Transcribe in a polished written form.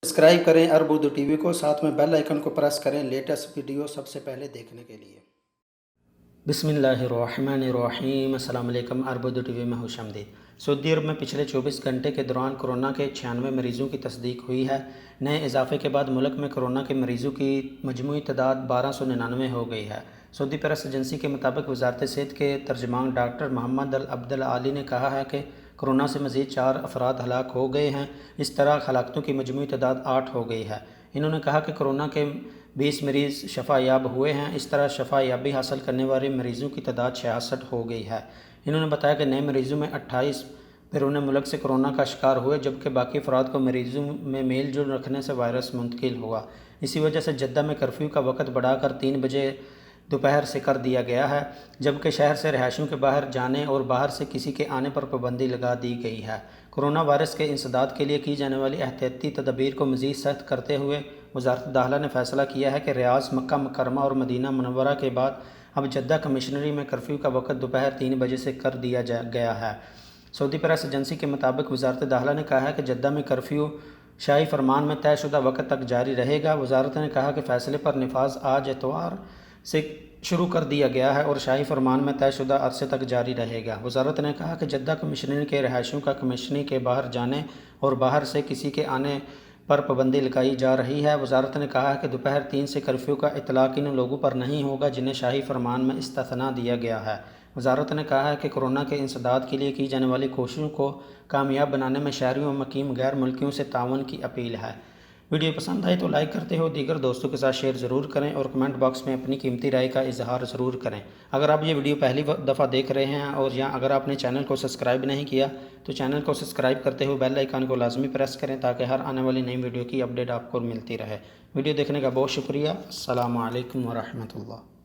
Subscribe करें अरब Urdu TV को, साथ में बेल आइकन को प्रेस करें लेटेस्ट वीडियो सबसे पहले देखने के लिए। बिस्मिल्लाहिर्रहमानिर्रहीम। अस्सलाम वालेकुम। अरब उर्दू टीवी में खुशामदीद। सऊदी अरब में पिछले 24 घंटे के दौरान कोरोना के 96 मरीज़ों की तस्दीक हुई है। नए इजाफे के बाद मुल्क में कोरोना के मरीज़ों की मजमूई तादाद 1299 हो गई है। सऊदी प्रेस एजेंसी के मुताबिक वजारत सेहत के तर्जमान डॉक्टर मोहम्मद अल अब्दुल आली ने कहा है कि कोरोना से मज़ीद 4 अफराद हलाक हो गए हैं। इस तरह हलाकतों की मजमूई तादाद 8 हो गई है। इन्होंने कहा कि कोरोना के 20 मरीज़ शफायाब हुए हैं। इस तरह शफायाबी हासिल करने वाले मरीज़ों की तादाद 66 हो गई है। इन्होंने बताया कि नए मरीज़ों में 28 बैरून मुल्क से कोरोना का शिकार हुए, जबकि बाकी अफराद को मरीज़ों में मेल जोल रखने से वायरस मुंतकिल हुआ। इसी वजह से जद्दा में कर्फ्यू का वक़्त बढ़ाकर 3 बजे दोपहर से कर दिया गया है, जबकि शहर से रहायशियों के बाहर जाने और बाहर से किसी के आने पर पाबंदी लगा दी गई है। कोरोना वायरस के इंसदाद के लिए की जाने वाली एहतियाती तदबीर को मज़ीद सख्त करते हुए वजारत दाखिला ने फैसला किया है कि रियाज, मक्का मुकर्रमा और मदीना मुनव्वरा के बाद अब जद्दा कमिश्नरी में कर्फ्यू का वक़्त दोपहर 3 बजे से कर दिया गया है। सऊदी प्रेस एजेंसी के मुताबिक वजारत दाखिला ने कहा है कि जद्दा में कर्फ्यू शाही फरमान में तयशुदा वक़्त तक जारी रहेगा। वजारत ने कहा कि फ़ैसले पर नफाज आज एतवार से शुरू कर दिया गया है और शाही फरमान में तयशुदा अरसे तक जारी रहेगा। वजारत ने कहा कि जद्दा कमिश्नरी के रहायशियों का कमिश्नरी के बाहर जाने और बाहर से किसी के आने पर पाबंदी लगाई जा रही है। वजारत ने कहा है कि दोपहर 3 से कर्फ्यू का इतलाक़ इन लोगों पर नहीं होगा जिन्हें शाही फरमान में इस्तिस्ना दिया गया है। वजारत ने कहा है कि कोरोना के इंसदाद के लिए की जाने वाली कोशिशों को कामयाब बनाने में शहरियों और मुकीम गैर मुल्कियों से ताउन की अपील है। वीडियो पसंद आए तो लाइक करते हो, दीगर दोस्तों के साथ शेयर ज़रूर करें और कमेंट बॉक्स में अपनी कीमती राय का इजहार ज़रूर करें। अगर आप ये वीडियो पहली दफ़ा देख रहे हैं और या अगर आपने चैनल को सब्सक्राइब नहीं किया तो चैनल को सब्सक्राइब करते हुए बेल आइकन को लाजमी प्रेस करें ताकि हर आने वाली नई वीडियो की अपडेट आपको मिलती रहे। वीडियो देखने का बहुत शुक्रिया। अस्सलामु अलैकुम व रहमतुल्लाह।